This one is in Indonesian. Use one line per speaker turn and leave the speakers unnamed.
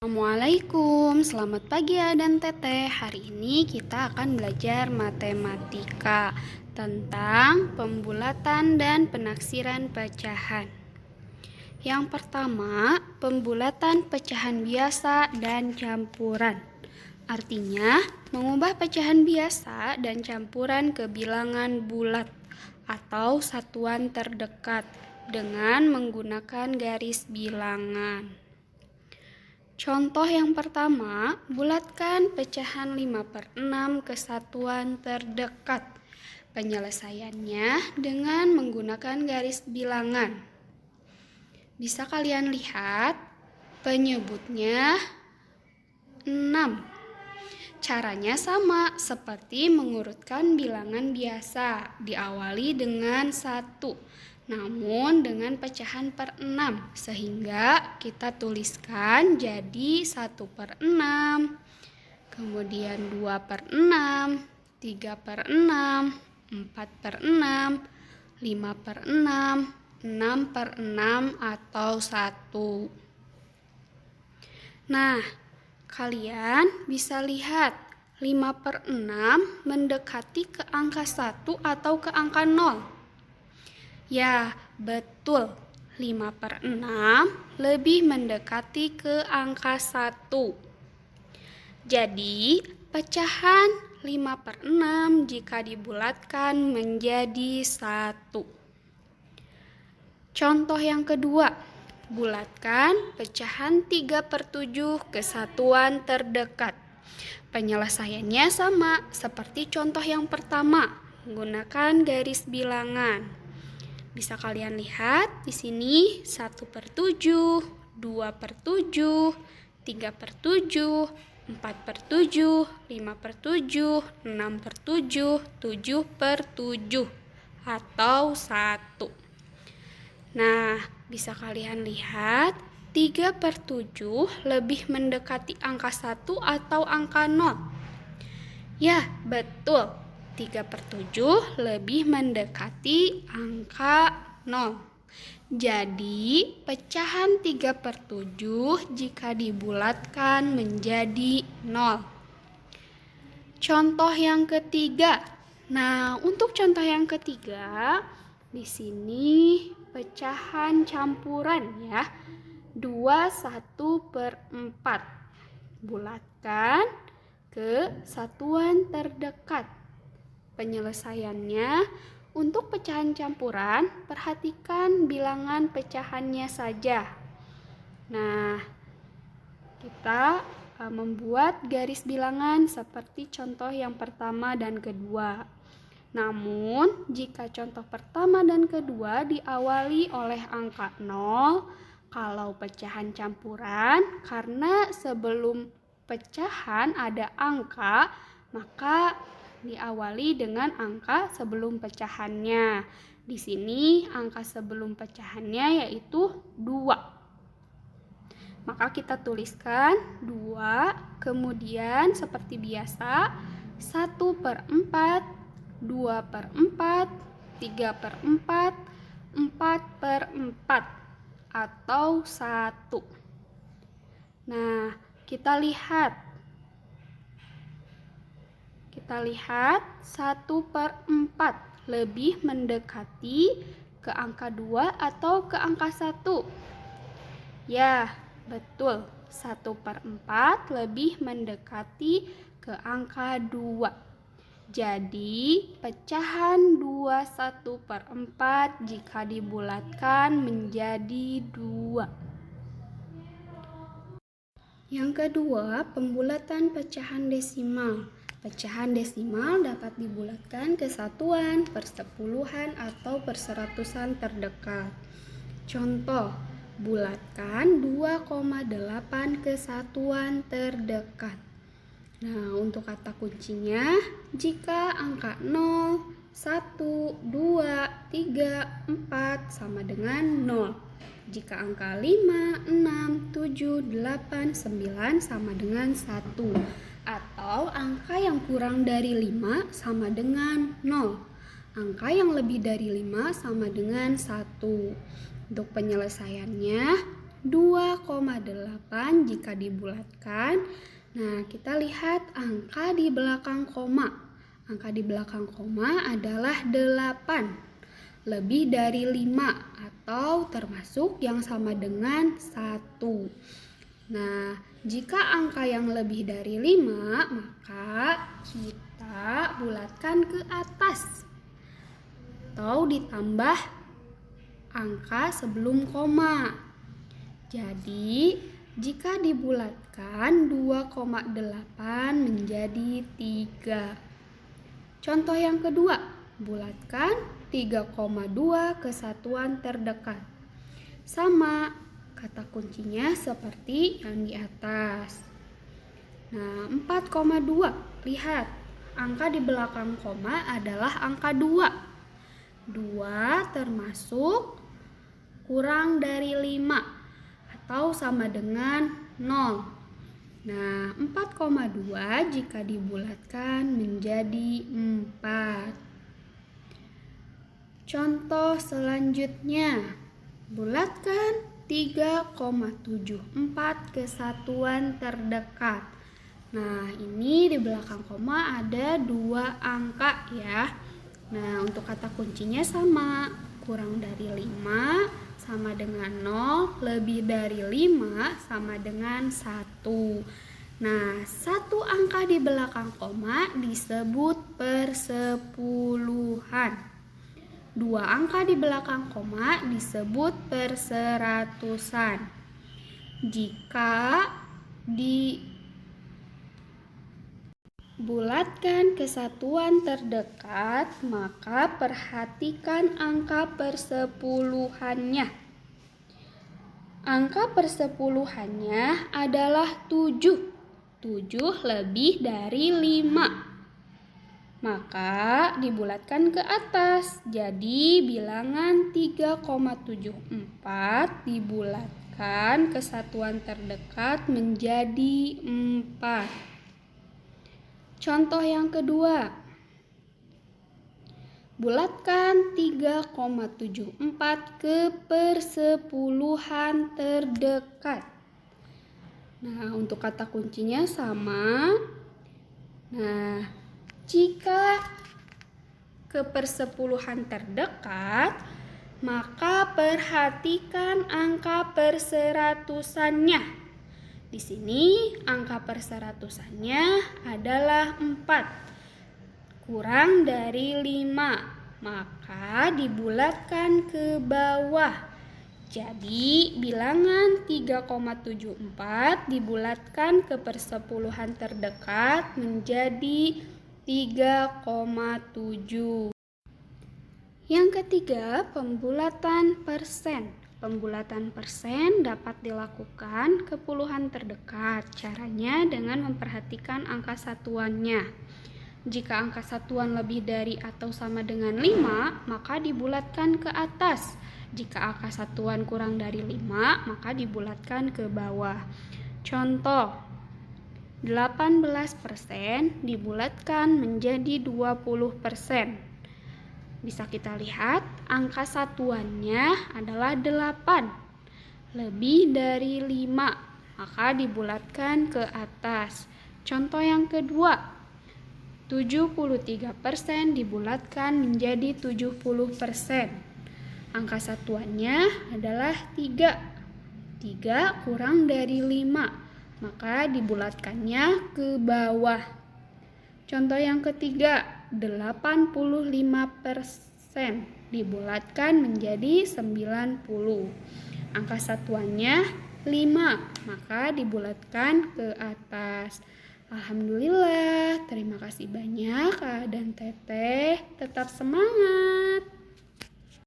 Assalamualaikum, selamat pagi ya dan Teteh. Hari ini kita akan belajar matematika tentang pembulatan dan penaksiran pecahan. Yang pertama, pembulatan pecahan biasa dan campuran. Artinya, mengubah pecahan biasa dan campuran ke bilangan bulat atau satuan terdekat dengan menggunakan garis bilangan. Contoh yang pertama, bulatkan pecahan 5/6 ke satuan terdekat. Penyelesaiannya dengan menggunakan garis bilangan. Bisa kalian lihat, penyebutnya 6. Caranya sama seperti mengurutkan bilangan biasa, diawali dengan 1. Namun dengan pecahan per 6, sehingga kita tuliskan jadi 1/6, kemudian 2/6, 3/6, 4/6, 5/6, 6/6 atau 1. Nah, kalian bisa lihat 5/6 mendekati ke angka 1 atau ke angka 0. Ya, betul. 5/6 lebih mendekati ke angka 1. Jadi, pecahan 5/6 jika dibulatkan menjadi 1. Contoh yang kedua, bulatkan pecahan 3/7 ke satuan terdekat. Penyelesaiannya sama seperti contoh yang pertama, menggunakan garis bilangan. Bisa kalian lihat di sini 1/7, 2/7, 3/7, 4/7, 5/7, 6/7, 7/7 atau 1. Nah, bisa kalian lihat 3/7 lebih mendekati angka 1 atau angka 0. Ya, betul. 3/7 lebih mendekati angka 0. Jadi, pecahan 3/7 jika dibulatkan menjadi 0. Contoh yang ketiga. Nah, untuk contoh yang ketiga, di sini pecahan campuran ya. 21/4. Bulatkan ke satuan terdekat. Penyelesaiannya, untuk pecahan campuran, perhatikan bilangan pecahannya saja. Nah, kita membuat garis bilangan seperti contoh yang pertama dan kedua. Namun, jika contoh pertama dan kedua diawali oleh angka 0, kalau pecahan campuran, karena sebelum pecahan ada angka, maka diawali dengan angka sebelum pecahannya. Di sini angka sebelum pecahannya yaitu 2. Maka kita tuliskan 2, kemudian seperti biasa 1/4, 2/4, 3/4, 4/4 atau 1. Nah, kita lihat 1/4 lebih mendekati ke angka 2 atau ke angka 1. Ya, betul. 1/4 lebih mendekati ke angka 2. Jadi, pecahan 21/4 jika dibulatkan menjadi 2. Yang kedua, pembulatan pecahan desimal. Pecahan desimal dapat dibulatkan ke satuan, persepuluhan, atau perseratusan terdekat. Contoh, bulatkan 2,8 ke satuan terdekat. Nah, untuk kata kuncinya, jika angka 0, 1, 2, 3, 4 sama dengan 0. Jika angka 5, 6, 7, 8, 9 sama dengan 1. Atau angka yang kurang dari 5 sama dengan 0. Angka yang lebih dari 5 sama dengan 1. Untuk penyelesaiannya, 2,8 jika dibulatkan. Nah, kita lihat angka di belakang koma. Angka di belakang koma adalah 8, lebih dari 5 atau termasuk yang sama dengan 1. Nah, jika angka yang lebih dari 5, maka kita bulatkan ke atas atau ditambah angka sebelum koma. Jadi, jika dibulatkan 2,8 menjadi 3. Contoh yang kedua, bulatkan 3,2 ke satuan terdekat. Sama, kata kuncinya seperti yang di atas. Nah, 4,2. Lihat, angka di belakang koma adalah angka 2. 2 termasuk kurang dari 5 atau sama dengan 0. Nah, 4,2 jika dibulatkan menjadi 4. Contoh selanjutnya, bulatkan 3,74 ke satuan terdekat. Nah, ini di belakang koma ada 2 angka ya. Nah, untuk kata kuncinya sama, kurang dari 5 sama dengan 0, lebih dari 5 sama dengan 1. Nah, satu angka di belakang koma disebut persepuluhan. 2 angka di belakang koma disebut perseratusan. Jika dibulatkan ke satuan terdekat, maka perhatikan angka persepuluhannya. Angka persepuluhannya adalah 7. 7 lebih dari 5. Maka dibulatkan ke atas. Jadi bilangan 3,74 dibulatkan ke satuan terdekat menjadi 4. Contoh yang kedua, bulatkan 3,74 ke persepuluhan terdekat. Nah, untuk kata kuncinya sama. Nah, jika ke persepuluhan terdekat, maka perhatikan angka perseratusannya. Di sini angka perseratusannya adalah 4, kurang dari 5, maka dibulatkan ke bawah. Jadi bilangan 3,74 dibulatkan ke persepuluhan terdekat menjadi 3,7. Yang ketiga, pembulatan persen. Pembulatan persen dapat dilakukan ke puluhan terdekat. Caranya dengan memperhatikan angka satuannya. Jika angka satuan lebih dari atau sama dengan 5, maka dibulatkan ke atas. Jika angka satuan kurang dari 5, maka dibulatkan ke bawah. Contoh, 18% dibulatkan menjadi 20%. Bisa kita lihat angka satuannya adalah 8, lebih dari 5, maka dibulatkan ke atas. Contoh yang kedua, 73% dibulatkan menjadi 70%. Angka satuannya adalah 3. 3 kurang dari 5, maka dibulatkannya ke bawah. Contoh yang ketiga, 85% dibulatkan menjadi 90. Angka satuannya 5, maka dibulatkan ke atas. Alhamdulillah, terima kasih banyak Kak dan Teteh. Tetap semangat.